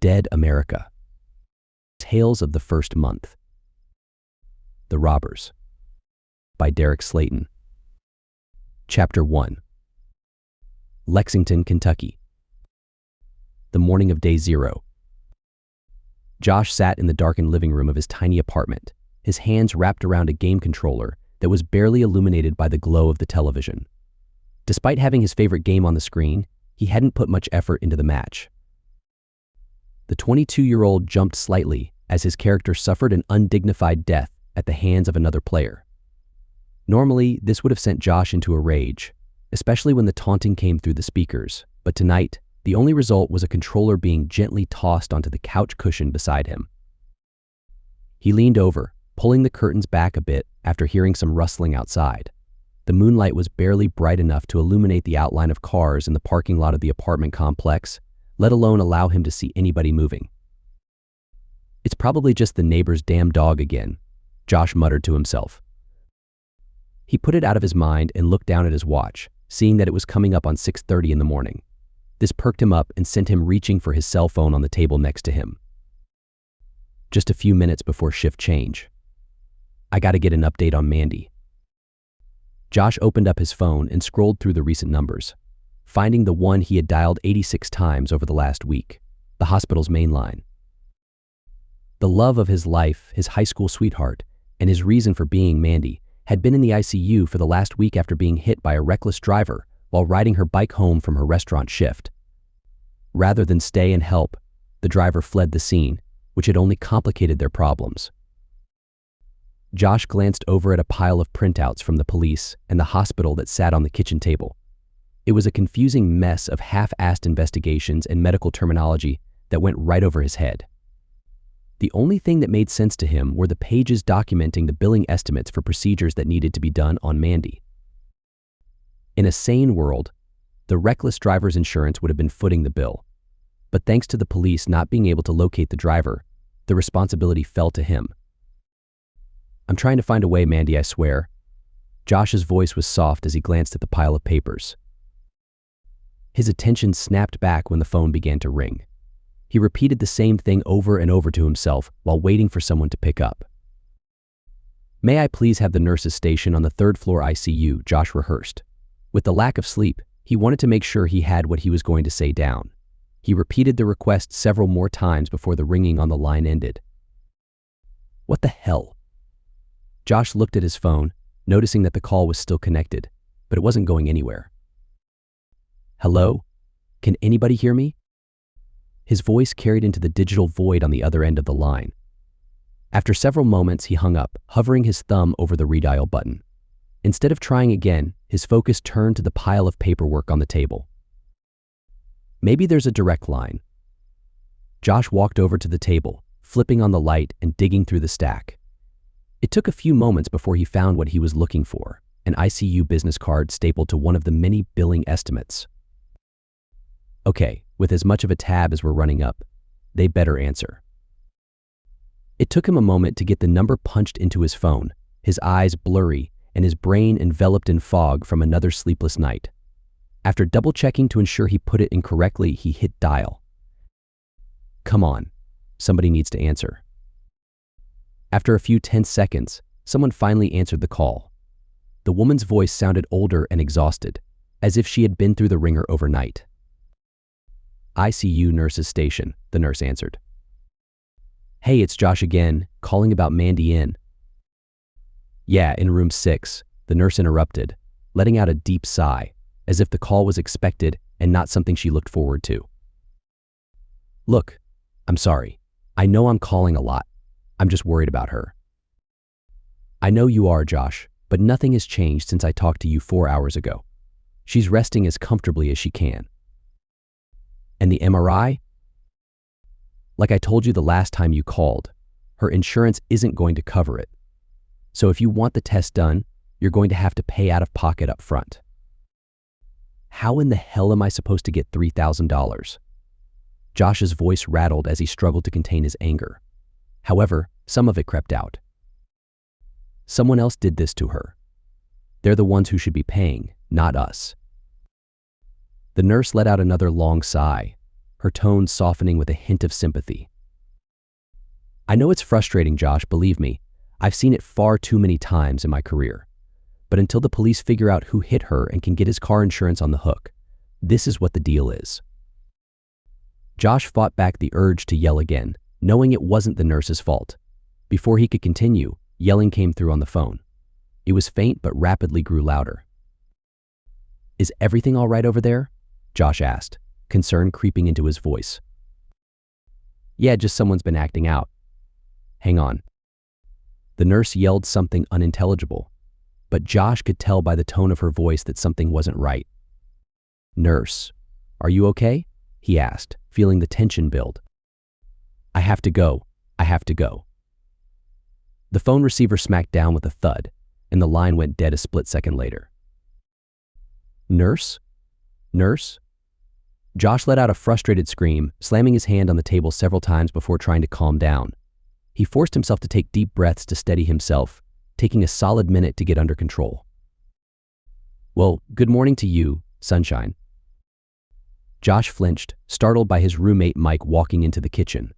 Dead America. Tales of the First Month. The Robbers. By Derek Slayton. Chapter 1. Lexington, Kentucky. The morning of day 0. Josh sat in the darkened living room of his tiny apartment, his hands wrapped around a game controller that was barely illuminated by the glow of the television. Despite having his favorite game on the screen, he hadn't put much effort into the match. The 22-year-old jumped slightly as his character suffered an undignified death at the hands of another player. Normally, this would have sent Josh into a rage, especially when the taunting came through the speakers, but tonight, the only result was a controller being gently tossed onto the couch cushion beside him. He leaned over, pulling the curtains back a bit after hearing some rustling outside. The moonlight was barely bright enough to illuminate the outline of cars in the parking lot of the apartment complex, let alone allow him to see anybody moving. "It's probably just the neighbor's damn dog again," Josh muttered to himself. He put it out of his mind and looked down at his watch, seeing that it was coming up on 6:30 in the morning. This perked him up and sent him reaching for his cell phone on the table next to him. Just a few minutes before shift change. "I gotta get an update on Mandy." Josh opened up his phone and scrolled through the recent numbers, finding the one he had dialed 86 times over the last week, the hospital's main line. The love of his life, his high school sweetheart, and his reason for being Mandy had been in the ICU for the last week after being hit by a reckless driver while riding her bike home from her restaurant shift. Rather than stay and help, the driver fled the scene, which had only complicated their problems. Josh glanced over at a pile of printouts from the police and the hospital that sat on the kitchen table. It was a confusing mess of half-assed investigations and medical terminology that went right over his head. The only thing that made sense to him were the pages documenting the billing estimates for procedures that needed to be done on Mandy. In a sane world, the reckless driver's insurance would have been footing the bill. But thanks to the police not being able to locate the driver, the responsibility fell to him. "I'm trying to find a way, Mandy, I swear." Josh's voice was soft as he glanced at the pile of papers. His attention snapped back when the phone began to ring. He repeated the same thing over and over to himself while waiting for someone to pick up. "May I please have the nurse's station on the 3rd floor ICU," Josh rehearsed. With the lack of sleep, he wanted to make sure he had what he was going to say down. He repeated the request several more times before the ringing on the line ended. What the hell? Josh looked at his phone, noticing that the call was still connected, but it wasn't going anywhere. "Hello? Can anybody hear me?" His voice carried into the digital void on the other end of the line. After several moments, he hung up, hovering his thumb over the redial button. Instead of trying again, his focus turned to the pile of paperwork on the table. Maybe there's a direct line. Josh walked over to the table, flipping on the light and digging through the stack. It took a few moments before he found what he was looking for, an ICU business card stapled to one of the many billing estimates. Okay, with as much of a tab as we're running up, they better answer. It took him a moment to get the number punched into his phone, his eyes blurry and his brain enveloped in fog from another sleepless night. After double-checking to ensure he put it in correctly, he hit dial. Come on, somebody needs to answer. After a few tense seconds, someone finally answered the call. The woman's voice sounded older and exhausted, as if she had been through the ringer overnight. "ICU nurse's station," the nurse answered. "Hey, it's Josh again, calling about Mandy in." "Yeah, in room 6, the nurse interrupted, letting out a deep sigh, as if the call was expected and not something she looked forward to. "Look, I'm sorry. I know I'm calling a lot. I'm just worried about her." "I know you are, Josh, but nothing has changed since I talked to you 4 hours ago. She's resting as comfortably as she can." "And the MRI?" "Like I told you the last time you called, her insurance isn't going to cover it. So if you want the test done, you're going to have to pay out of pocket up front." "How in the hell am I supposed to get $3,000? Josh's voice rattled as he struggled to contain his anger. However, some of it crept out. Someone else did this to her. They're the ones who should be paying, not us. The nurse let out another long sigh, her tone softening with a hint of sympathy. I know it's frustrating, Josh, believe me. I've seen it far too many times in my career. But until the police figure out who hit her and can get his car insurance on the hook, this is what the deal is. Josh fought back the urge to yell again, knowing it wasn't the nurse's fault. Before he could continue, yelling came through on the phone. It was faint but rapidly grew louder. "Is everything all right over there?" Josh asked, concern creeping into his voice. "Yeah, just someone's been acting out." "Hang on." The nurse yelled something unintelligible, but Josh could tell by the tone of her voice that something wasn't right. "Nurse, are you okay?" he asked, feeling the tension build. "I have to go. I have to go." The phone receiver smacked down with a thud, and the line went dead a split second later. "Nurse? Nurse?" Josh let out a frustrated scream, slamming his hand on the table several times before trying to calm down. He forced himself to take deep breaths to steady himself, taking a solid minute to get under control. "Well, good morning to you, Sunshine." Josh flinched, startled by his roommate Mike walking into the kitchen.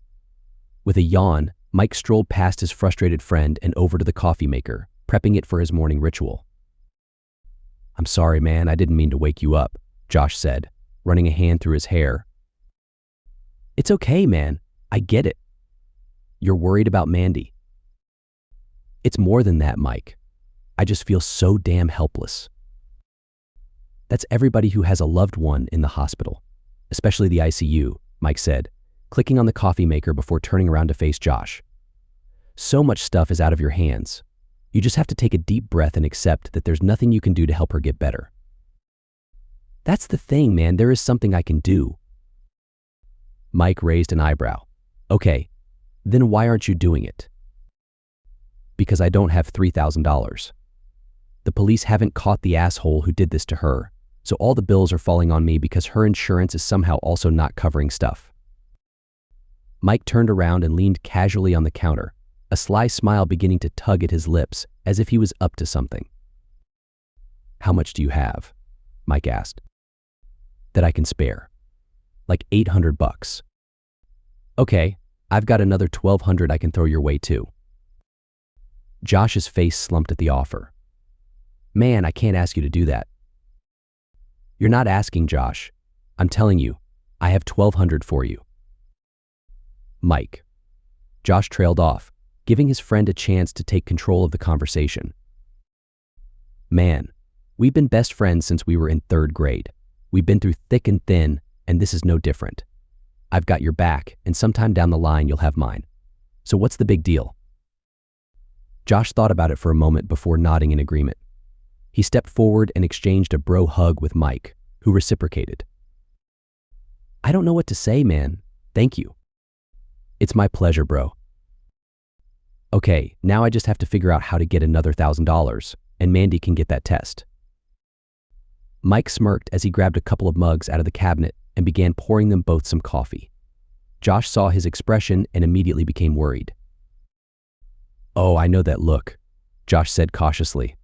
With a yawn, Mike strolled past his frustrated friend and over to the coffee maker, prepping it for his morning ritual. "I'm sorry, man, I didn't mean to wake you up," Josh said, running a hand through his hair. "It's okay, man. I get it. You're worried about Mandy." "It's more than that, Mike. I just feel so damn helpless." "That's everybody who has a loved one in the hospital, especially the ICU," Mike said, clicking on the coffee maker before turning around to face Josh. "So much stuff is out of your hands. You just have to take a deep breath and accept that there's nothing you can do to help her get better." "That's the thing, man. There is something I can do." Mike raised an eyebrow. "Okay, then why aren't you doing it?" "Because I don't have $3,000. The police haven't caught the asshole who did this to her, so all the bills are falling on me because her insurance is somehow also not covering stuff." Mike turned around and leaned casually on the counter, a sly smile beginning to tug at his lips as if he was up to something. "How much do you have?" Mike asked. "That I can spare." "Like $800. "Okay, I've got another $1,200 I can throw your way too." Josh's face slumped at the offer. "Man, I can't ask you to do that." "You're not asking, Josh. I'm telling you, I have $1,200 for you." "Mike." Josh trailed off, giving his friend a chance to take control of the conversation. "Man, we've been best friends since we were in 3rd grade. We've been through thick and thin, and this is no different. I've got your back, and sometime down the line you'll have mine. So what's the big deal?" Josh thought about it for a moment before nodding in agreement. He stepped forward and exchanged a bro hug with Mike, who reciprocated. "I don't know what to say, man. Thank you." "It's my pleasure, bro." "Okay, now I just have to figure out how to get another $1,000, and Mandy can get that test." Mike smirked as he grabbed a couple of mugs out of the cabinet and began pouring them both some coffee. Josh saw his expression and immediately became worried. "Oh, I know that look," Josh said cautiously.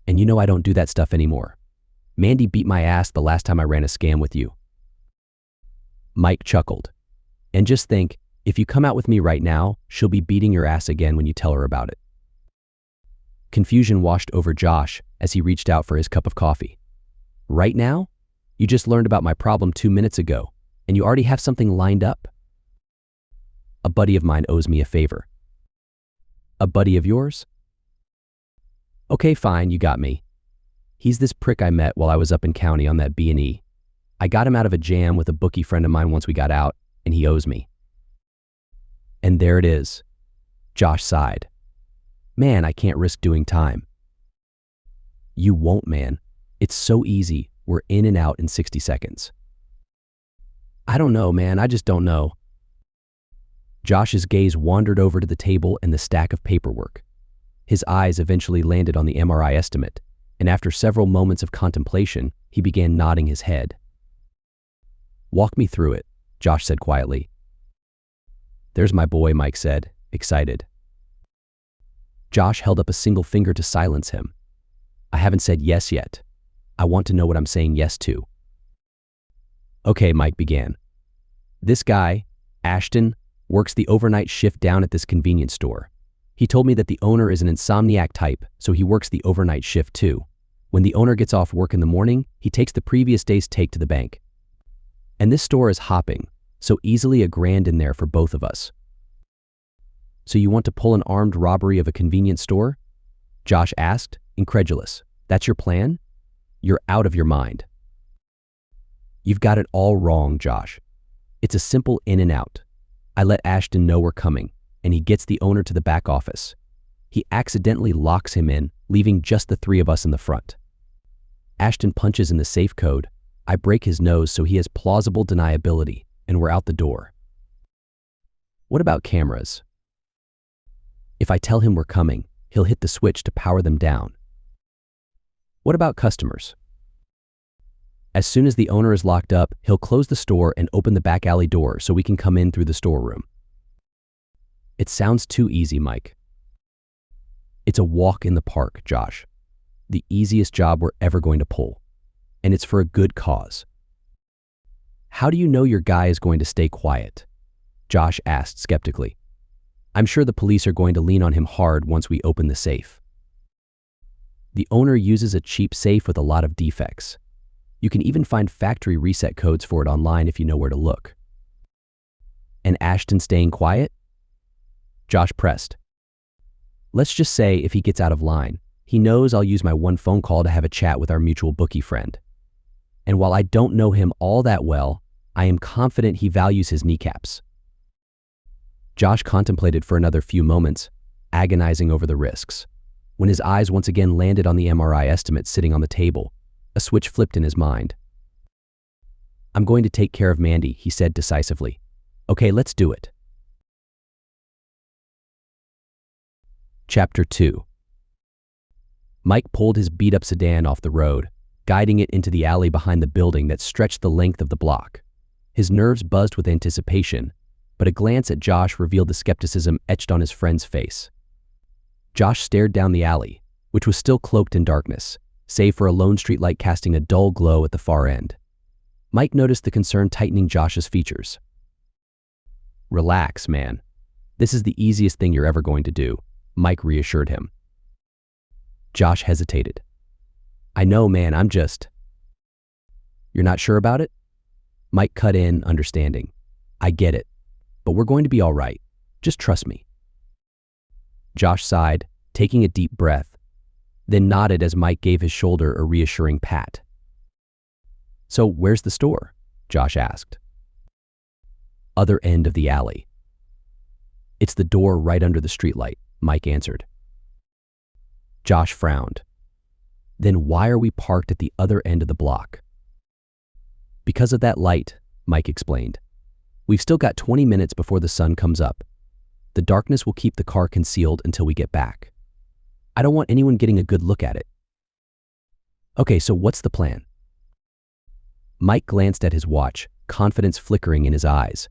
"And you know I don't do that stuff anymore. Mandy beat my ass the last time I ran a scam with you." Mike chuckled. "And just think, if you come out with me right now, she'll be beating your ass again when you tell her about it." Confusion washed over Josh as he reached out for his cup of coffee. "Right now? You just learned about my problem 2 minutes ago, and you already have something lined up?" "A buddy of mine owes me a favor." "A buddy of yours?" "Okay, fine, you got me. He's this prick I met while I was up in county on that B&E. I got him out of a jam with a bookie friend of mine once we got out, and he owes me." "And there it is." Josh sighed. "Man, I can't risk doing time." "You won't, man. It's so easy. We're in and out in 60 seconds. "I don't know, man. I just don't know." Josh's gaze wandered over to the table and the stack of paperwork. His eyes eventually landed on the MRI estimate, and after several moments of contemplation, he began nodding his head. "Walk me through it," Josh said quietly. "There's my boy," Mike said, excited. Josh held up a single finger to silence him. "I haven't said yes yet. I want to know what I'm saying yes to." "Okay," Mike began. This guy, Ashton, works the overnight shift down at this convenience store. He told me that the owner is an insomniac type, so he works the overnight shift too. When the owner gets off work in the morning, he takes the previous day's take to the bank. And this store is hopping, so easily $1,000 in there for both of us. So you want to pull an armed robbery of a convenience store? Josh asked, incredulous. That's your plan? You're out of your mind. You've got it all wrong, Josh. It's a simple in and out. I let Ashton know we're coming, and he gets the owner to the back office. He accidentally locks him in, leaving just the 3 of us in the front. Ashton punches in the safe code. I break his nose so he has plausible deniability, and we're out the door. What about cameras? If I tell him we're coming, he'll hit the switch to power them down. What about customers? As soon as the owner is locked up, he'll close the store and open the back alley door so we can come in through the storeroom. It sounds too easy, Mike. It's a walk in the park, Josh. The easiest job we're ever going to pull. And it's for a good cause. How do you know your guy is going to stay quiet? Josh asked skeptically. I'm sure the police are going to lean on him hard once we open the safe. The owner uses a cheap safe with a lot of defects. You can even find factory reset codes for it online if you know where to look. And Ashton staying quiet? Josh pressed. Let's just say if he gets out of line, he knows I'll use my one phone call to have a chat with our mutual bookie friend. And while I don't know him all that well, I am confident he values his kneecaps. Josh contemplated for another few moments, agonizing over the risks. When his eyes once again landed on the MRI estimate sitting on the table, a switch flipped in his mind. I'm going to take care of Mandy, he said decisively. Okay, let's do it. Chapter 2. Mike pulled his beat-up sedan off the road, guiding it into the alley behind the building that stretched the length of the block. His nerves buzzed with anticipation, but a glance at Josh revealed the skepticism etched on his friend's face. Josh stared down the alley, which was still cloaked in darkness, save for a lone streetlight casting a dull glow at the far end. Mike noticed the concern tightening Josh's features. Relax, man. This is the easiest thing you're ever going to do, Mike reassured him. Josh hesitated. I know, man, I'm just... You're not sure about it? Mike cut in, understanding. I get it, but we're going to be all right. Just trust me. Josh sighed, taking a deep breath, then nodded as Mike gave his shoulder a reassuring pat. So where's the store? Josh asked. Other end of the alley. It's the door right under the streetlight, Mike answered. Josh frowned. Then why are we parked at the other end of the block? Because of that light, Mike explained. We've still got 20 minutes before the sun comes up. The darkness will keep the car concealed until we get back. I don't want anyone getting a good look at it. Okay, so what's the plan? Mike glanced at his watch, confidence flickering in his eyes.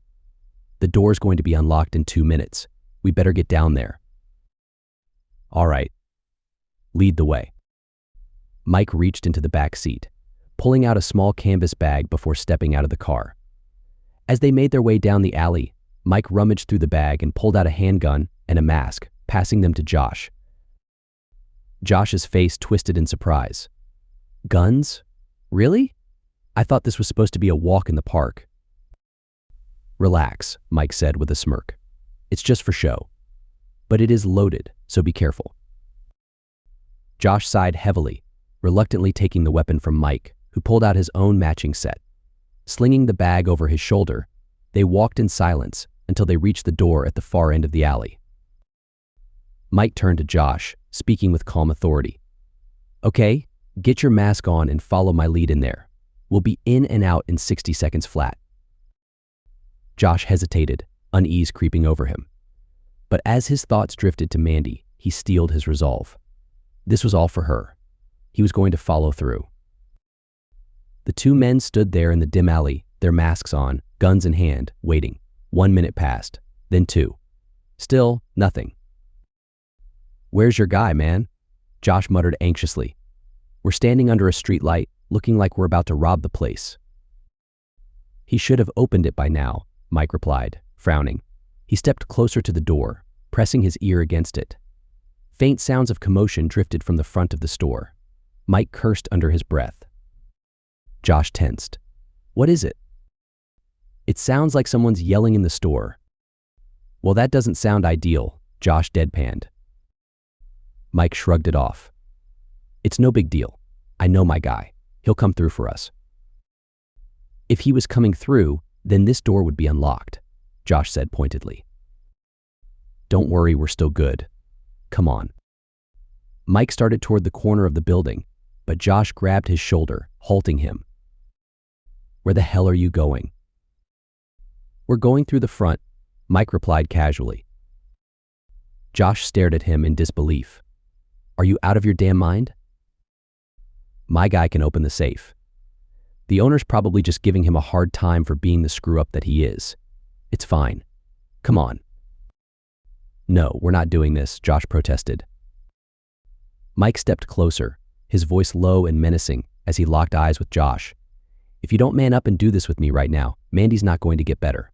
The door's going to be unlocked in 2 minutes. We better get down there. All right. Lead the way. Mike reached into the back seat, pulling out a small canvas bag before stepping out of the car. As they made their way down the alley, Mike rummaged through the bag and pulled out a handgun and a mask, passing them to Josh. Josh's face twisted in surprise. Guns? Really? I thought this was supposed to be a walk in the park. Relax, Mike said with a smirk. It's just for show. But it is loaded, so be careful. Josh sighed heavily, reluctantly taking the weapon from Mike, who pulled out his own matching set. Slinging the bag over his shoulder, they walked in silence until they reached the door at the far end of the alley. Mike turned to Josh, speaking with calm authority. Okay, get your mask on and follow my lead in there. We'll be in and out in 60 seconds flat. Josh hesitated, unease creeping over him. But as his thoughts drifted to Mandy, he steeled his resolve. This was all for her. He was going to follow through. The 2 men stood there in the dim alley, their masks on, guns in hand, waiting. 1 minute passed, then 2. Still, nothing. Where's your guy, man? Josh muttered anxiously. We're standing under a streetlight, looking like we're about to rob the place. He should have opened it by now, Mike replied, frowning. He stepped closer to the door, pressing his ear against it. Faint sounds of commotion drifted from the front of the store. Mike cursed under his breath. Josh tensed. What is it? It sounds like someone's yelling in the store. Well, that doesn't sound ideal, Josh deadpanned. Mike shrugged it off. It's no big deal. I know my guy. He'll come through for us. If he was coming through, then this door would be unlocked, Josh said pointedly. Don't worry, we're still good. Come on. Mike started toward the corner of the building, but Josh grabbed his shoulder, halting him. Where the hell are you going? We're going through the front, Mike replied casually. Josh stared at him in disbelief. Are you out of your damn mind? My guy can open the safe. The owner's probably just giving him a hard time for being the screw-up that he is. It's fine. Come on. No, we're not doing this, Josh protested. Mike stepped closer, his voice low and menacing as he locked eyes with Josh. If you don't man up and do this with me right now, Mandy's not going to get better.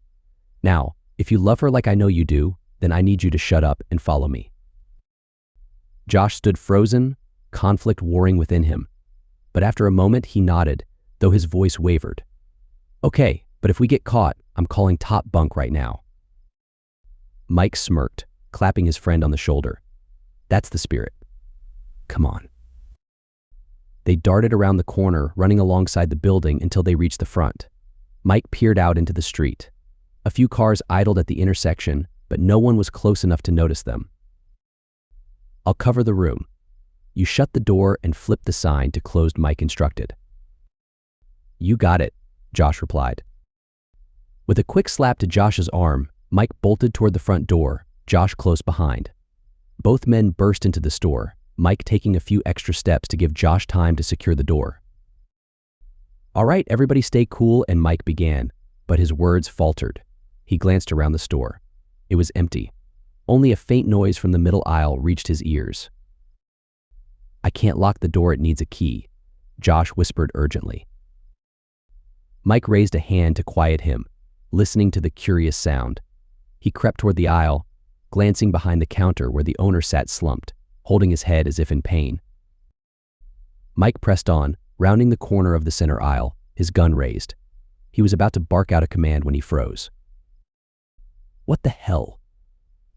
Now, if you love her like I know you do, then I need you to shut up and follow me. Josh stood frozen, conflict warring within him. But after a moment, he nodded, though his voice wavered. Okay, but if we get caught, I'm calling top bunk right now. Mike smirked, clapping his friend on the shoulder. That's the spirit. Come on. They darted around the corner, running alongside the building until they reached the front. Mike peered out into the street. A few cars idled at the intersection, but no one was close enough to notice them. I'll cover the room. You shut the door and flip the sign to closed, Mike instructed. You got it, Josh replied. With a quick slap to Josh's arm, Mike bolted toward the front door, Josh close behind. Both men burst into the store, Mike taking a few extra steps to give Josh time to secure the door. All right, everybody stay cool, and Mike began, but his words faltered. He glanced around the store. It was empty. Only a faint noise from the middle aisle reached his ears. I can't lock the door, it needs a key, Josh whispered urgently. Mike raised a hand to quiet him, listening to the curious sound. He crept toward the aisle, glancing behind the counter where the owner sat slumped, holding his head as if in pain. Mike pressed on, rounding the corner of the center aisle, his gun raised. He was about to bark out a command when he froze. What the hell?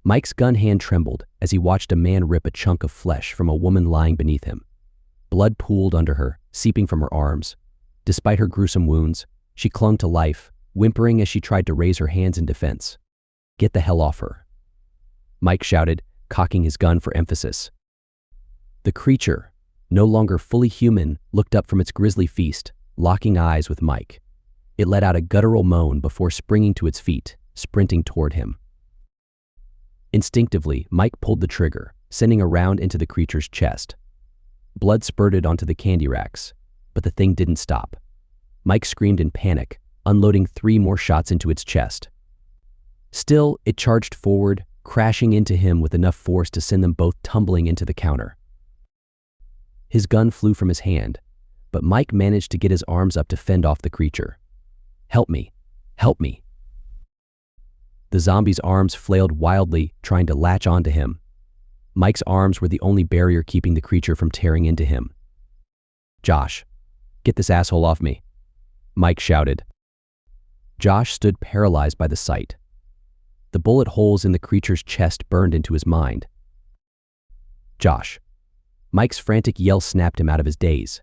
Mike's gun hand trembled as he watched a man rip a chunk of flesh from a woman lying beneath him. Blood pooled under her, seeping from her arms. Despite her gruesome wounds, she clung to life, whimpering as she tried to raise her hands in defense. Get the hell off her, Mike shouted, cocking his gun for emphasis. The creature, no longer fully human, looked up from its grisly feast, locking eyes with Mike. It let out a guttural moan before springing to its feet, sprinting toward him. Instinctively, Mike pulled the trigger, sending a round into the creature's chest. Blood spurted onto the candy racks, but the thing didn't stop. Mike screamed in panic, unloading 3 more shots into its chest. Still, it charged forward, crashing into him with enough force to send them both tumbling into the counter. His gun flew from his hand, but Mike managed to get his arms up to fend off the creature. Help me! Help me! The zombie's arms flailed wildly, trying to latch onto him. Mike's arms were the only barrier keeping the creature from tearing into him. Josh, get this asshole off me, Mike shouted. Josh stood paralyzed by the sight. The bullet holes in the creature's chest burned into his mind. Josh. Mike's frantic yell snapped him out of his daze.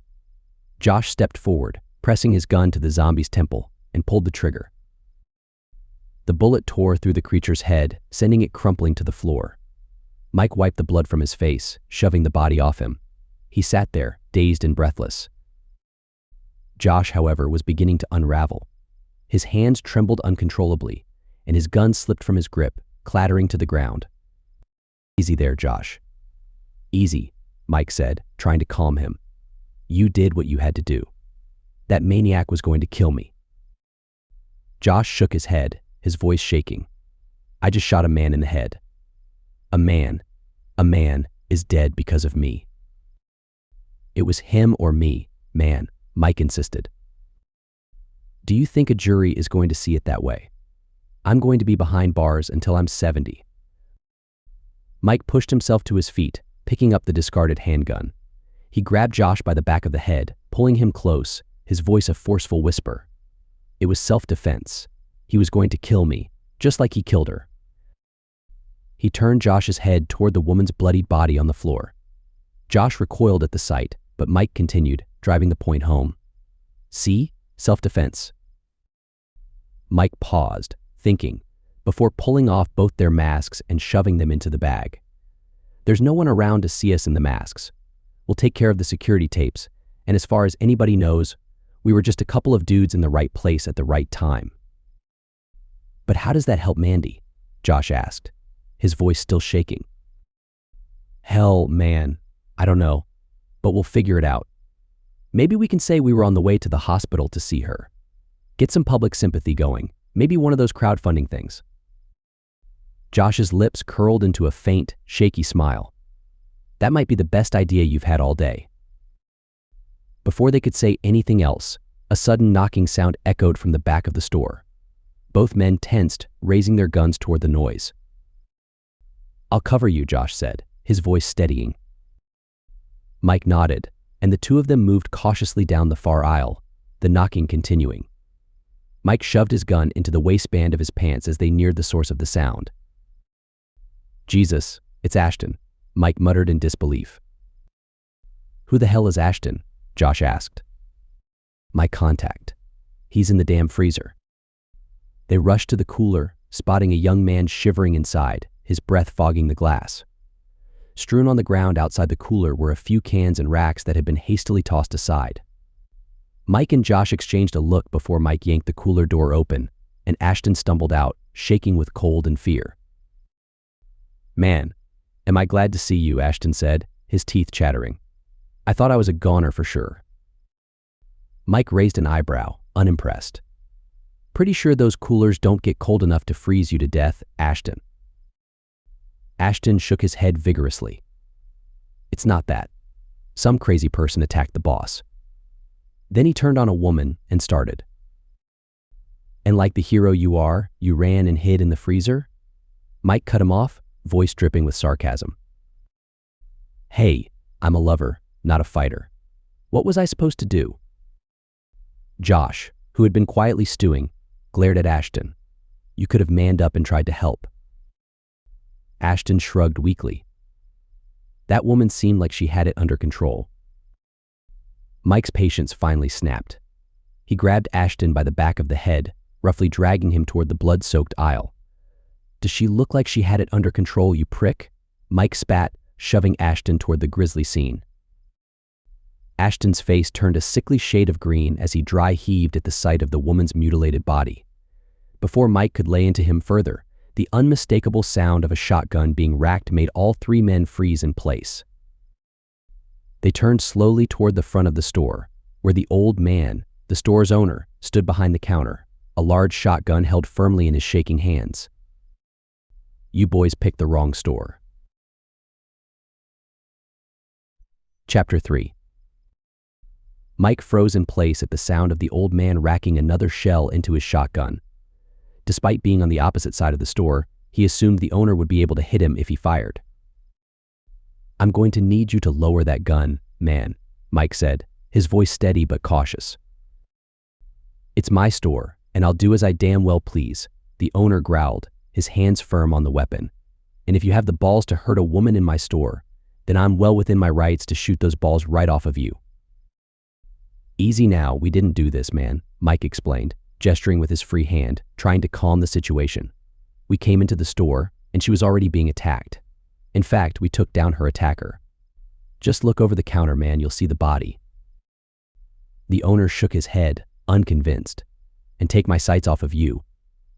Josh stepped forward, pressing his gun to the zombie's temple, and pulled the trigger. The bullet tore through the creature's head, sending it crumpling to the floor. Mike wiped the blood from his face, shoving the body off him. He sat there, dazed and breathless. Josh, however, was beginning to unravel. His hands trembled uncontrollably, and his gun slipped from his grip, clattering to the ground. Easy there, Josh. Easy, Mike said, trying to calm him. You did what you had to do. That maniac was going to kill me. Josh shook his head, his voice shaking. I just shot a man in the head. A man is dead because of me. It was him or me, man, Mike insisted. Do you think a jury is going to see it that way? I'm going to be behind bars until I'm 70. Mike pushed himself to his feet, picking up the discarded handgun. He grabbed Josh by the back of the head, pulling him close, his voice a forceful whisper. It was self-defense. He was going to kill me, just like he killed her. He turned Josh's head toward the woman's bloodied body on the floor. Josh recoiled at the sight, but Mike continued, driving the point home. See? Self-defense. Mike paused, thinking, before pulling off both their masks and shoving them into the bag. There's no one around to see us in the masks. We'll take care of the security tapes, and as far as anybody knows, we were just a couple of dudes in the right place at the right time. But how does that help Mandy? Josh asked, his voice still shaking. Hell, man, I don't know, but we'll figure it out. Maybe we can say we were on the way to the hospital to see her. Get some public sympathy going, maybe one of those crowdfunding things. Josh's lips curled into a faint, shaky smile. That might be the best idea you've had all day. Before they could say anything else, a sudden knocking sound echoed from the back of the store. Both men tensed, raising their guns toward the noise. I'll cover you, Josh said, his voice steadying. Mike nodded, and the two of them moved cautiously down the far aisle, the knocking continuing. Mike shoved his gun into the waistband of his pants as they neared the source of the sound. Jesus, it's Ashton, Mike muttered in disbelief. Who the hell is Ashton? Josh asked. My contact. He's in the damn freezer. They rushed to the cooler, spotting a young man shivering inside, his breath fogging the glass. Strewn on the ground outside the cooler were a few cans and racks that had been hastily tossed aside. Mike and Josh exchanged a look before Mike yanked the cooler door open, and Ashton stumbled out, shaking with cold and fear. Man, am I glad to see you, Ashton said, his teeth chattering. I thought I was a goner for sure. Mike raised an eyebrow, unimpressed. Pretty sure those coolers don't get cold enough to freeze you to death, Ashton. Ashton shook his head vigorously. It's not that. Some crazy person attacked the boss. Then he turned on a woman and started. And like the hero you are, you ran and hid in the freezer? Mike cut him off, voice dripping with sarcasm. Hey, I'm a lover, not a fighter. What was I supposed to do? Josh, who had been quietly stewing, glared at Ashton. You could have manned up and tried to help. Ashton shrugged weakly. That woman seemed like she had it under control. Mike's patience finally snapped. He grabbed Ashton by the back of the head, roughly dragging him toward the blood-soaked aisle. Does she look like she had it under control, you prick? Mike spat, shoving Ashton toward the grisly scene. Ashton's face turned a sickly shade of green as he dry heaved at the sight of the woman's mutilated body. Before Mike could lay into him further, the unmistakable sound of a shotgun being racked made all three men freeze in place. They turned slowly toward the front of the store, where the old man, the store's owner, stood behind the counter, a large shotgun held firmly in his shaking hands. You boys picked the wrong store. Chapter 3. Mike froze in place at the sound of the old man racking another shell into his shotgun. Despite being on the opposite side of the store, he assumed the owner would be able to hit him if he fired. I'm going to need you to lower that gun, man, Mike said, his voice steady but cautious. It's my store, and I'll do as I damn well please, the owner growled, his hands firm on the weapon. And if you have the balls to hurt a woman in my store, then I'm well within my rights to shoot those balls right off of you. Easy now, we didn't do this, man, Mike explained, gesturing with his free hand, trying to calm the situation. We came into the store, and she was already being attacked. In fact, we took down her attacker. Just look over the counter, man, you'll see the body. The owner shook his head, unconvinced. And take my sights off of you.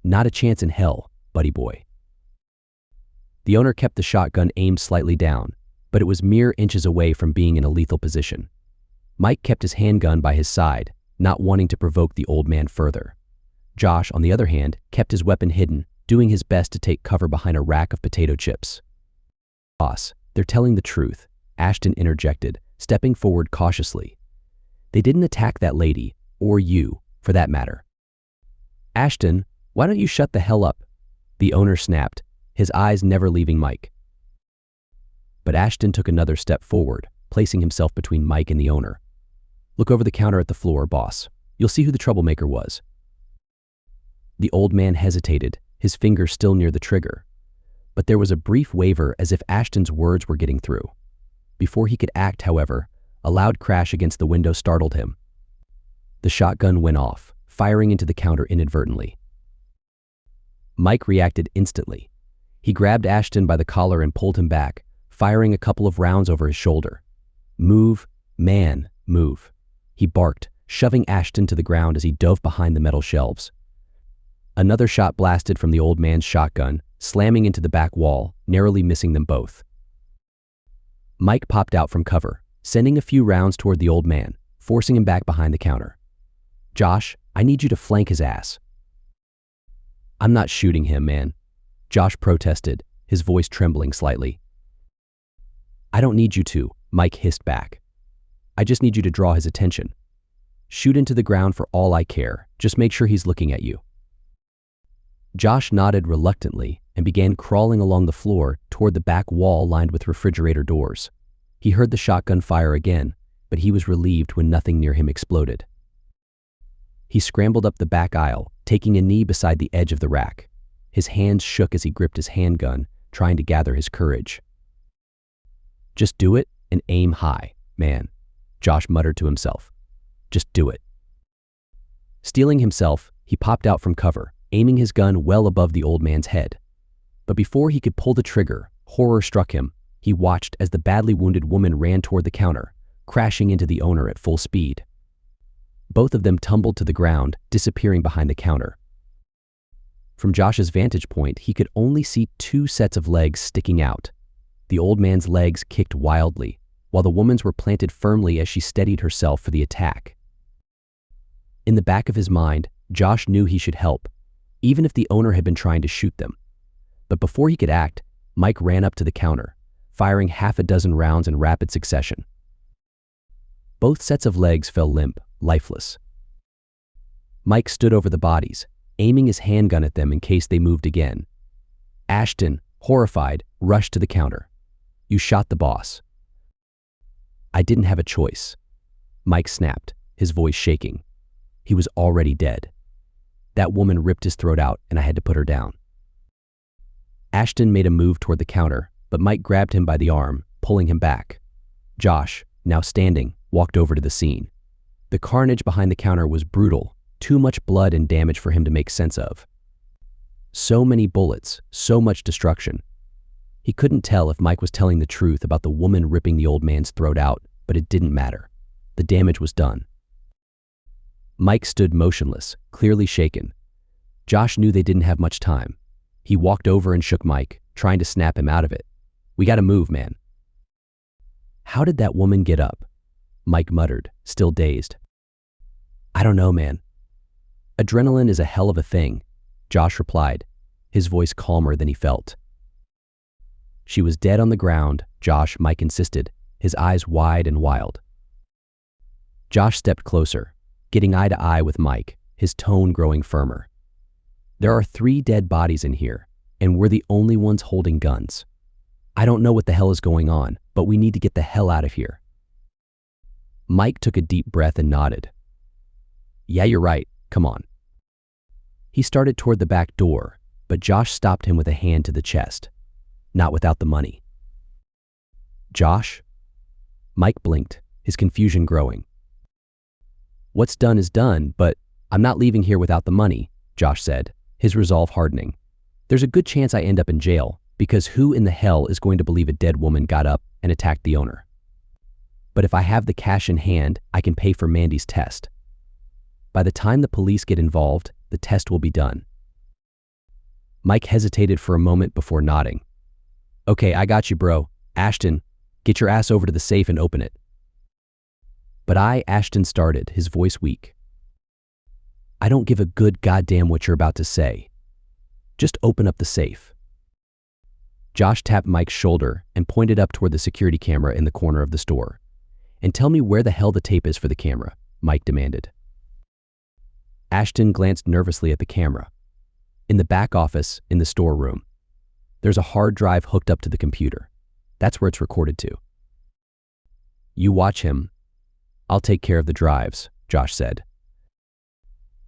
Not a chance in hell, buddy boy. The owner kept the shotgun aimed slightly down, but it was mere inches away from being in a lethal position. Mike kept his handgun by his side, not wanting to provoke the old man further. Josh, on the other hand, kept his weapon hidden, doing his best to take cover behind a rack of potato chips. Boss, they're telling the truth, Ashton interjected, stepping forward cautiously. They didn't attack that lady, or you, for that matter. Ashton, Why don't you shut the hell up? The owner snapped, his eyes never leaving Mike. But Ashton took another step forward, placing himself between Mike and the owner. Look over the counter at the floor, boss. You'll see who the troublemaker was. The old man hesitated, his finger still near the trigger. But there was a brief waver as if Ashton's words were getting through. Before he could act, however, a loud crash against the window startled him. The shotgun went off, firing into the counter inadvertently. Mike reacted instantly. He grabbed Ashton by the collar and pulled him back, firing a couple of rounds over his shoulder. Move, man, move. He barked, shoving Ashton to the ground as he dove behind the metal shelves. Another shot blasted from the old man's shotgun, slamming into the back wall, narrowly missing them both. Mike popped out from cover, sending a few rounds toward the old man, forcing him back behind the counter. Josh, I need you to flank his ass. I'm not shooting him, man. Josh protested, his voice trembling slightly. I don't need you to, Mike hissed back. I just need you to draw his attention. Shoot into the ground for all I care. Just make sure he's looking at you. Josh nodded reluctantly and began crawling along the floor toward the back wall lined with refrigerator doors. He heard the shotgun fire again, but he was relieved when nothing near him exploded. He scrambled up the back aisle, taking a knee beside the edge of the rack. His hands shook as he gripped his handgun, trying to gather his courage. Just do it and aim high, man, Josh muttered to himself. Just do it. Steeling himself, he popped out from cover, aiming his gun well above the old man's head. But before he could pull the trigger, horror struck him. He watched as the badly wounded woman ran toward the counter, crashing into the owner at full speed. Both of them tumbled to the ground, disappearing behind the counter. From Josh's vantage point, he could only see two sets of legs sticking out. The old man's legs kicked wildly, while the woman's were planted firmly as she steadied herself for the attack. In the back of his mind, Josh knew he should help, even if the owner had been trying to shoot them. But before he could act, Mike ran up to the counter, firing half a dozen rounds in rapid succession. Both sets of legs fell limp, lifeless. Mike stood over the bodies, aiming his handgun at them in case they moved again. Ashton, horrified, rushed to the counter. You shot the boss. I didn't have a choice. Mike snapped, his voice shaking. He was already dead. That woman ripped his throat out and I had to put her down. Ashton made a move toward the counter, but Mike grabbed him by the arm, pulling him back. Josh, now standing, walked over to the scene. The carnage behind the counter was brutal, too much blood and damage for him to make sense of. So many bullets, so much destruction. He couldn't tell if Mike was telling the truth about the woman ripping the old man's throat out, but it didn't matter. The damage was done. Mike stood motionless, clearly shaken. Josh knew they didn't have much time. He walked over and shook Mike, trying to snap him out of it. We gotta move, man. How did that woman get up? Mike muttered, still dazed. I don't know, man. Adrenaline is a hell of a thing, Josh replied, his voice calmer than he felt. She was dead on the ground, Josh, Mike insisted, his eyes wide and wild. Josh stepped closer, getting eye to eye with Mike, his tone growing firmer. There are 3 dead bodies in here, and we're the only ones holding guns. I don't know what the hell is going on, but we need to get the hell out of here. Mike took a deep breath and nodded. Yeah, you're right. Come on. He started toward the back door, but Josh stopped him with a hand to the chest. Not without the money. Josh? Mike blinked, his confusion growing. What's done is done, but I'm not leaving here without the money, Josh said, his resolve hardening. There's a good chance I end up in jail, because who in the hell is going to believe a dead woman got up and attacked the owner? But if I have the cash in hand, I can pay for Mandy's test. By the time the police get involved, the test will be done. Mike hesitated for a moment before nodding. Okay, I got you, bro. Ashton, get your ass over to the safe and open it. But Ashton started, his voice weak. I don't give a good goddamn what you're about to say. Just open up the safe. Josh tapped Mike's shoulder and pointed up toward the security camera in the corner of the store. And tell me where the hell the tape is for the camera, Mike demanded. Ashton glanced nervously at the camera. In the back office, in the storeroom. There's a hard drive hooked up to the computer. That's where it's recorded to. You watch him. I'll take care of the drives, Josh said.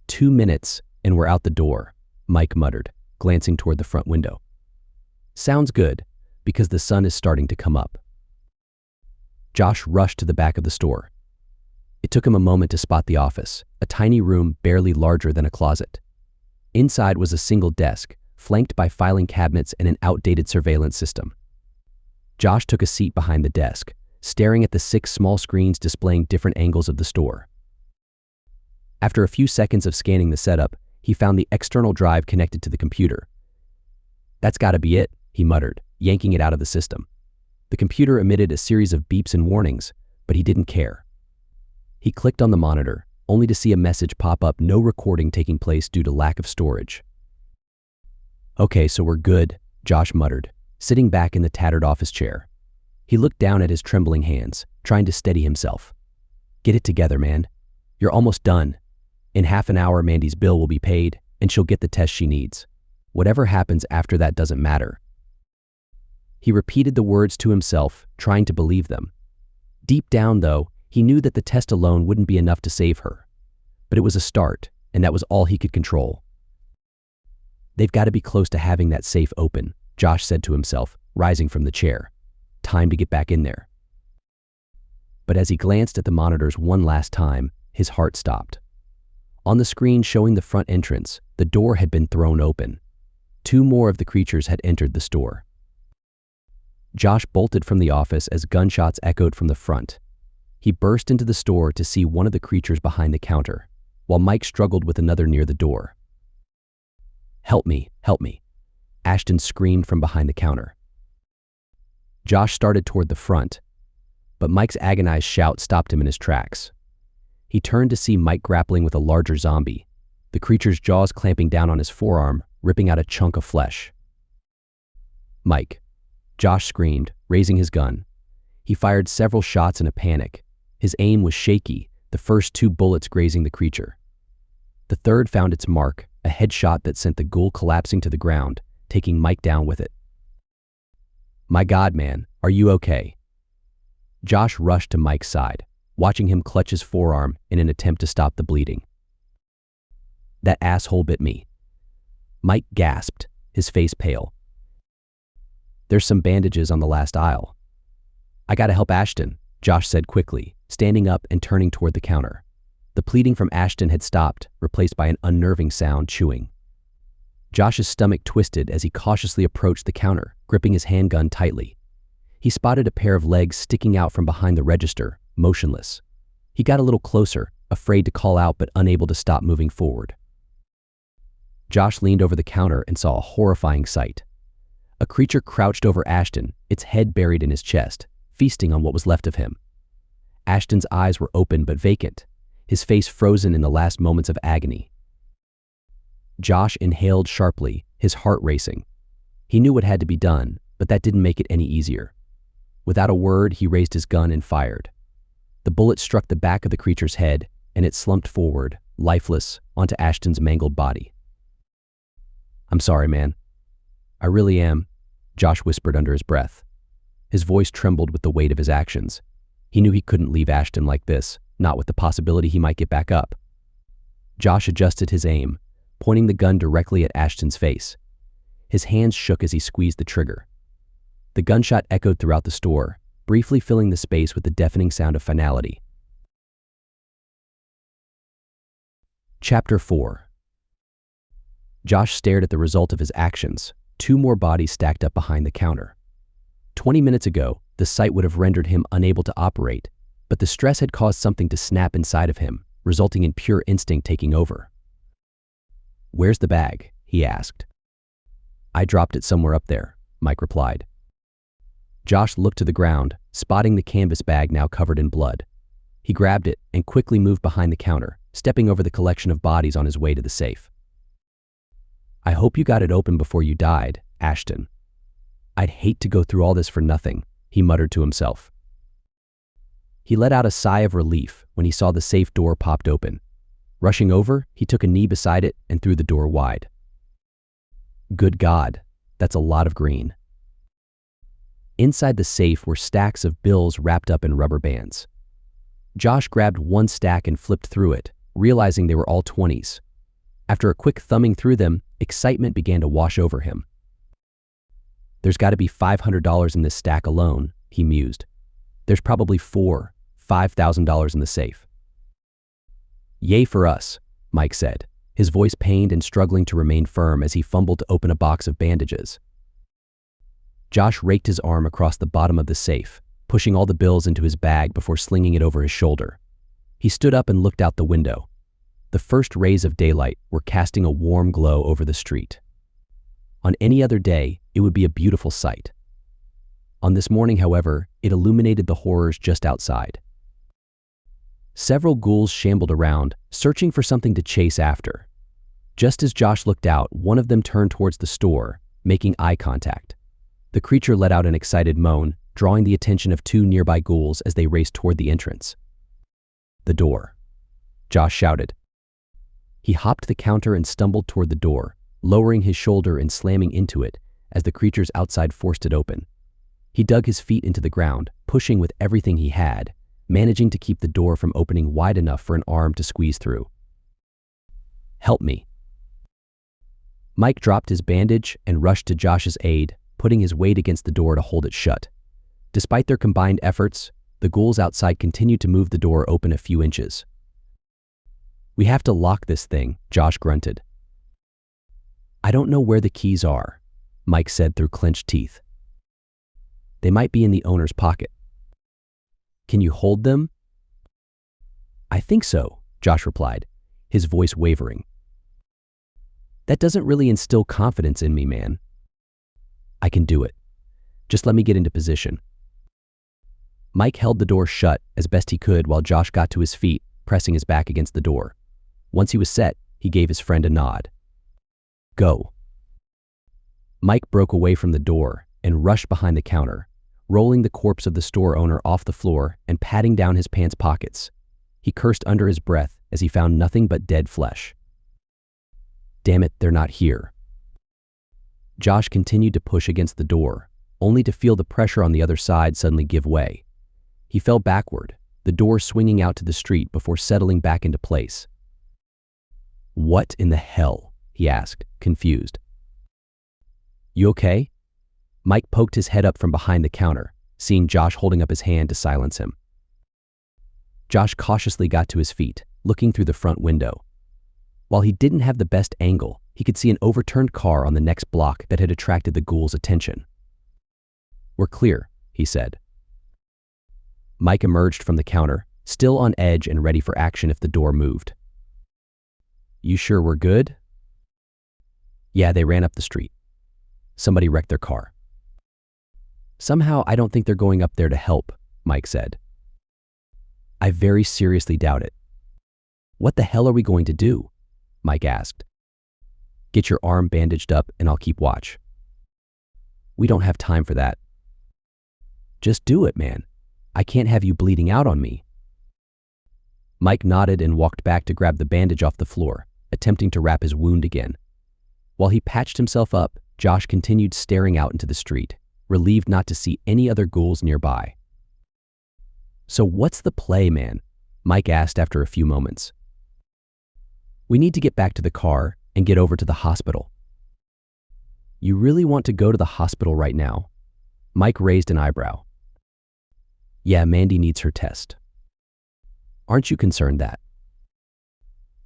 2 minutes and we're out the door, Mike muttered, glancing toward the front window. Sounds good, because the sun is starting to come up. Josh rushed to the back of the store. It took him a moment to spot the office, a tiny room barely larger than a closet. Inside was a single desk, flanked by filing cabinets and an outdated surveillance system. Josh took a seat behind the desk, staring at the 6 small screens displaying different angles of the store. After a few seconds of scanning the setup, he found the external drive connected to the computer. That's gotta be it, he muttered, yanking it out of the system. The computer emitted a series of beeps and warnings, but he didn't care. He clicked on the monitor, only to see a message pop up: no recording taking place due to lack of storage. Okay, so we're good, Josh muttered, sitting back in the tattered office chair. He looked down at his trembling hands, trying to steady himself. Get it together, man. You're almost done. In half an hour, Mandy's bill will be paid, and she'll get the test she needs. Whatever happens after that doesn't matter. He repeated the words to himself, trying to believe them. Deep down, though, he knew that the test alone wouldn't be enough to save her. But it was a start, and that was all he could control. They've got to be close to having that safe open, Josh said to himself, rising from the chair. Time to get back in there. But as he glanced at the monitors one last time, his heart stopped. On the screen showing the front entrance, the door had been thrown open. 2 more of the creatures had entered the store. Josh bolted from the office as gunshots echoed from the front. He burst into the store to see one of the creatures behind the counter, while Mike struggled with another near the door. Help me, Ashton screamed from behind the counter. Josh started toward the front, but Mike's agonized shout stopped him in his tracks. He turned to see Mike grappling with a larger zombie, the creature's jaws clamping down on his forearm, ripping out a chunk of flesh. Mike, Josh screamed, raising his gun. He fired several shots in a panic. His aim was shaky, the first 2 bullets grazing the creature. The third found its mark, a headshot that sent the ghoul collapsing to the ground, taking Mike down with it. My God, man, are you okay? Josh rushed to Mike's side, watching him clutch his forearm in an attempt to stop the bleeding. That asshole bit me. Mike gasped, his face pale. There's some bandages on the last aisle. I gotta help Ashton, Josh said quickly, standing up and turning toward the counter. The pleading from Ashton had stopped, replaced by an unnerving sound chewing. Josh's stomach twisted as he cautiously approached the counter, gripping his handgun tightly. He spotted a pair of legs sticking out from behind the register, motionless. He got a little closer, afraid to call out but unable to stop moving forward. Josh leaned over the counter and saw a horrifying sight. A creature crouched over Ashton, its head buried in his chest, feasting on what was left of him. Ashton's eyes were open but vacant, his face frozen in the last moments of agony. Josh inhaled sharply, his heart racing. He knew what had to be done, but that didn't make it any easier. Without a word, he raised his gun and fired. The bullet struck the back of the creature's head, and it slumped forward, lifeless, onto Ashton's mangled body. I'm sorry, man. I really am, Josh whispered under his breath. His voice trembled with the weight of his actions. He knew he couldn't leave Ashton like this, not with the possibility he might get back up. Josh adjusted his aim, pointing the gun directly at Ashton's face. His hands shook as he squeezed the trigger. The gunshot echoed throughout the store, briefly filling the space with the deafening sound of finality. Chapter 4. Josh stared at the result of his actions, 2 more bodies stacked up behind the counter. 20 minutes ago, the sight would have rendered him unable to operate, but the stress had caused something to snap inside of him, resulting in pure instinct taking over. Where's the bag? He asked. I dropped it somewhere up there, Mike replied. Josh looked to the ground, spotting the canvas bag now covered in blood. He grabbed it and quickly moved behind the counter, stepping over the collection of bodies on his way to the safe. I hope you got it open before you died, Ashton. I'd hate to go through all this for nothing, he muttered to himself. He let out a sigh of relief when he saw the safe door popped open. Rushing over, he took a knee beside it and threw the door wide. Good God, that's a lot of green. Inside the safe were stacks of bills wrapped up in rubber bands. Josh grabbed one stack and flipped through it, realizing they were all 20s. After a quick thumbing through them, excitement began to wash over him. There's got to be $500 in this stack alone, he mused. There's probably $5,000 in the safe. Yay for us, Mike said, his voice pained and struggling to remain firm as he fumbled to open a box of bandages. Josh raked his arm across the bottom of the safe, pushing all the bills into his bag before slinging it over his shoulder. He stood up and looked out the window. The first rays of daylight were casting a warm glow over the street. On any other day, it would be a beautiful sight. On this morning, however, it illuminated the horrors just outside. Several ghouls shambled around, searching for something to chase after. Just as Josh looked out, one of them turned towards the store, making eye contact. The creature let out an excited moan, drawing the attention of two nearby ghouls as they raced toward the entrance. The door, Josh shouted. He hopped the counter and stumbled toward the door, lowering his shoulder and slamming into it as the creatures outside forced it open. He dug his feet into the ground, pushing with everything he had, managing to keep the door from opening wide enough for an arm to squeeze through. Help me. Mike dropped his bandage and rushed to Josh's aid, putting his weight against the door to hold it shut. Despite their combined efforts, the ghouls outside continued to move the door open a few inches. We have to lock this thing, Josh grunted. I don't know where the keys are, Mike said through clenched teeth. They might be in the owner's pocket. Can you hold them? I think so, Josh replied, his voice wavering. That doesn't really instill confidence in me, man. I can do it. Just let me get into position. Mike held the door shut as best he could while Josh got to his feet, pressing his back against the door. Once he was set, he gave his friend a nod. Go. Mike broke away from the door and rushed behind the counter, rolling the corpse of the store owner off the floor and patting down his pants pockets. He cursed under his breath as he found nothing but dead flesh. Damn it, they're not here. Josh continued to push against the door, only to feel the pressure on the other side suddenly give way. He fell backward, the door swinging out to the street before settling back into place. What in the hell? He asked, confused. You okay? Mike poked his head up from behind the counter, seeing Josh holding up his hand to silence him. Josh cautiously got to his feet, looking through the front window. While he didn't have the best angle, he could see an overturned car on the next block that had attracted the ghouls' attention. We're clear, he said. Mike emerged from the counter, still on edge and ready for action if the door moved. You sure we're good? Yeah, they ran up the street. Somebody wrecked their car. Somehow, I don't think they're going up there to help, Mike said. I very seriously doubt it. What the hell are we going to do? Mike asked. Get your arm bandaged up and I'll keep watch. We don't have time for that. Just do it, man. I can't have you bleeding out on me. Mike nodded and walked back to grab the bandage off the floor, attempting to wrap his wound again. While he patched himself up, Josh continued staring out into the street, relieved not to see any other ghouls nearby. So what's the play, man? Mike asked after a few moments. We need to get back to the car and get over to the hospital. You really want to go to the hospital right now? Mike raised an eyebrow. Yeah, Mandy needs her test. Aren't you concerned that?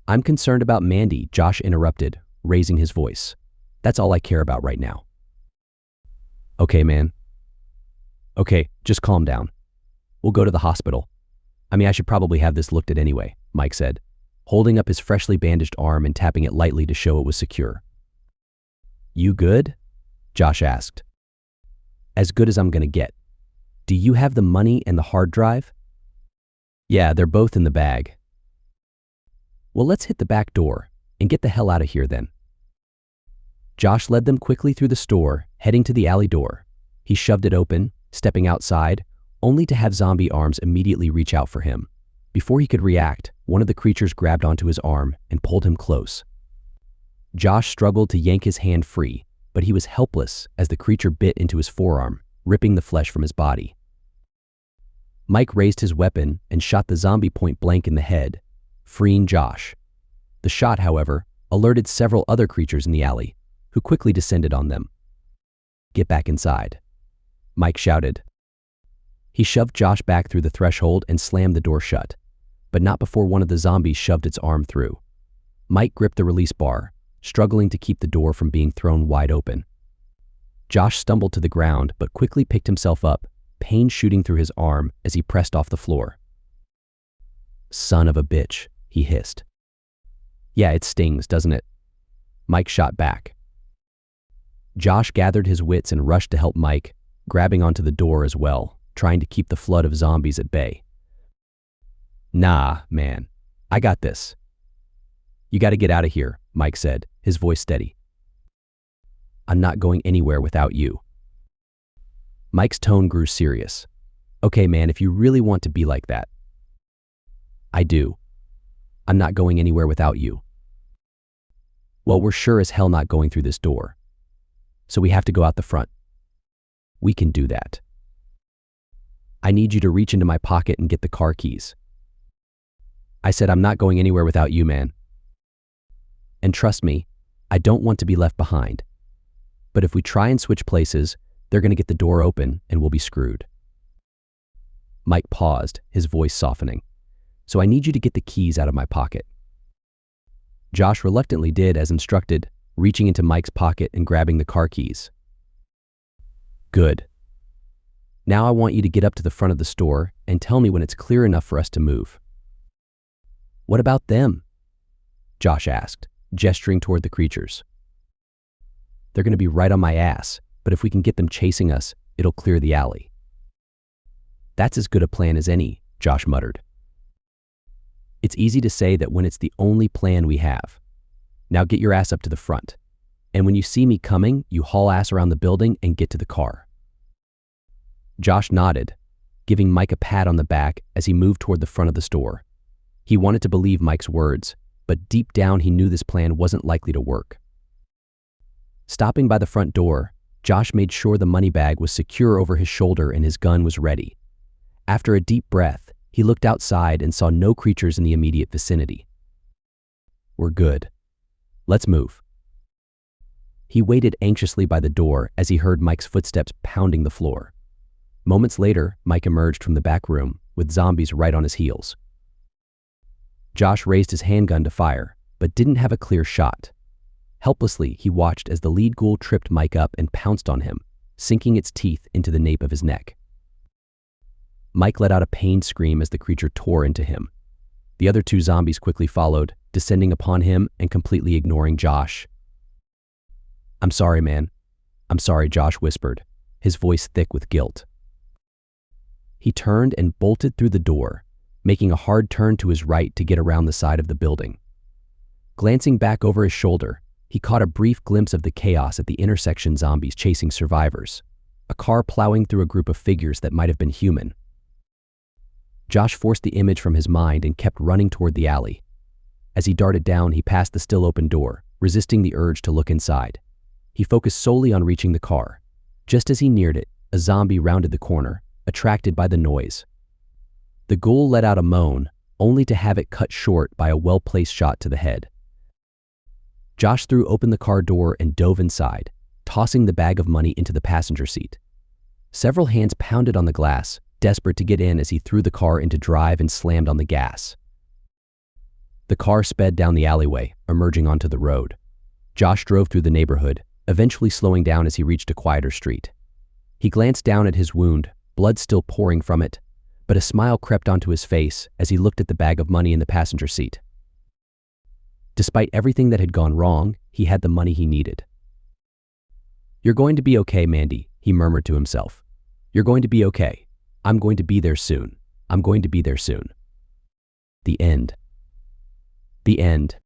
I'm concerned about Mandy, Josh interrupted, raising his voice. That's all I care about right now. Okay, man. Okay, just calm down. We'll go to the hospital. I mean, I should probably have this looked at anyway, Mike said, holding up his freshly bandaged arm and tapping it lightly to show it was secure. You good? Josh asked. As good as I'm gonna get. Do you have the money and the hard drive? Yeah, they're both in the bag. Well, let's hit the back door and get the hell out of here then. Josh led them quickly through the store, heading to the alley door. He shoved it open, stepping outside, only to have zombie arms immediately reach out for him. Before he could react, one of the creatures grabbed onto his arm and pulled him close. Josh struggled to yank his hand free, but he was helpless as the creature bit into his forearm, ripping the flesh from his body. Mike raised his weapon and shot the zombie point blank in the head, freeing Josh. The shot, however, alerted several other creatures in the alley, who quickly descended on them. "Get back inside," Mike shouted. He shoved Josh back through the threshold and slammed the door shut, but not before one of the zombies shoved its arm through. Mike gripped the release bar, struggling to keep the door from being thrown wide open. Josh stumbled to the ground but quickly picked himself up, pain shooting through his arm as he pressed off the floor. "Son of a bitch," he hissed. "Yeah, it stings, doesn't it?" Mike shot back. Josh gathered his wits and rushed to help Mike, grabbing onto the door as well, trying to keep the flood of zombies at bay. "Nah, man. I got this." "You gotta get out of here," Mike said, his voice steady. "I'm not going anywhere without you." Mike's tone grew serious. "Okay, man, if you really want to be like that." "I do. I'm not going anywhere without you." "Well, we're sure as hell not going through this door. So we have to go out the front." "We can do that." "I need you to reach into my pocket and get the car keys." "I said I'm not going anywhere without you, man. And trust me, I don't want to be left behind. But if we try and switch places, they're going to get the door open and we'll be screwed." Mike paused, his voice softening. "So I need you to get the keys out of my pocket." Josh reluctantly did as instructed, reaching into Mike's pocket and grabbing the car keys. "Good. Now I want you to get up to the front of the store and tell me when it's clear enough for us to move." "What about them?" Josh asked, gesturing toward the creatures. "They're going to be right on my ass, but if we can get them chasing us, it'll clear the alley." "That's as good a plan as any," Josh muttered. "It's easy to say that when it's the only plan we have. Now get your ass up to the front. And when you see me coming, you haul ass around the building and get to the car." Josh nodded, giving Mike a pat on the back as he moved toward the front of the store. He wanted to believe Mike's words, but deep down he knew this plan wasn't likely to work. Stopping by the front door, Josh made sure the money bag was secure over his shoulder and his gun was ready. After a deep breath, he looked outside and saw no creatures in the immediate vicinity. "We're good. Let's move." He waited anxiously by the door as he heard Mike's footsteps pounding the floor. Moments later, Mike emerged from the back room, with zombies right on his heels. Josh raised his handgun to fire, but didn't have a clear shot. Helplessly, he watched as the lead ghoul tripped Mike up and pounced on him, sinking its teeth into the nape of his neck. Mike let out a pained scream as the creature tore into him. The other two zombies quickly followed, descending upon him and completely ignoring Josh. "I'm sorry, man. I'm sorry," Josh whispered, his voice thick with guilt. He turned and bolted through the door, making a hard turn to his right to get around the side of the building. Glancing back over his shoulder, he caught a brief glimpse of the chaos at the intersection, zombies chasing survivors, a car plowing through a group of figures that might have been human. Josh forced the image from his mind and kept running toward the alley. As he darted down, he passed the still open door, resisting the urge to look inside. He focused solely on reaching the car. Just as he neared it, a zombie rounded the corner, attracted by the noise. The ghoul let out a moan, only to have it cut short by a well-placed shot to the head. Josh threw open the car door and dove inside, tossing the bag of money into the passenger seat. Several hands pounded on the glass, desperate to get in as he threw the car into drive and slammed on the gas. The car sped down the alleyway, emerging onto the road. Josh drove through the neighborhood, eventually slowing down as he reached a quieter street. He glanced down at his wound, blood still pouring from it, but a smile crept onto his face as he looked at the bag of money in the passenger seat. Despite everything that had gone wrong, he had the money he needed. "You're going to be okay, Mandy," he murmured to himself. "You're going to be okay. I'm going to be there soon. I'm going to be there soon." The end. The end.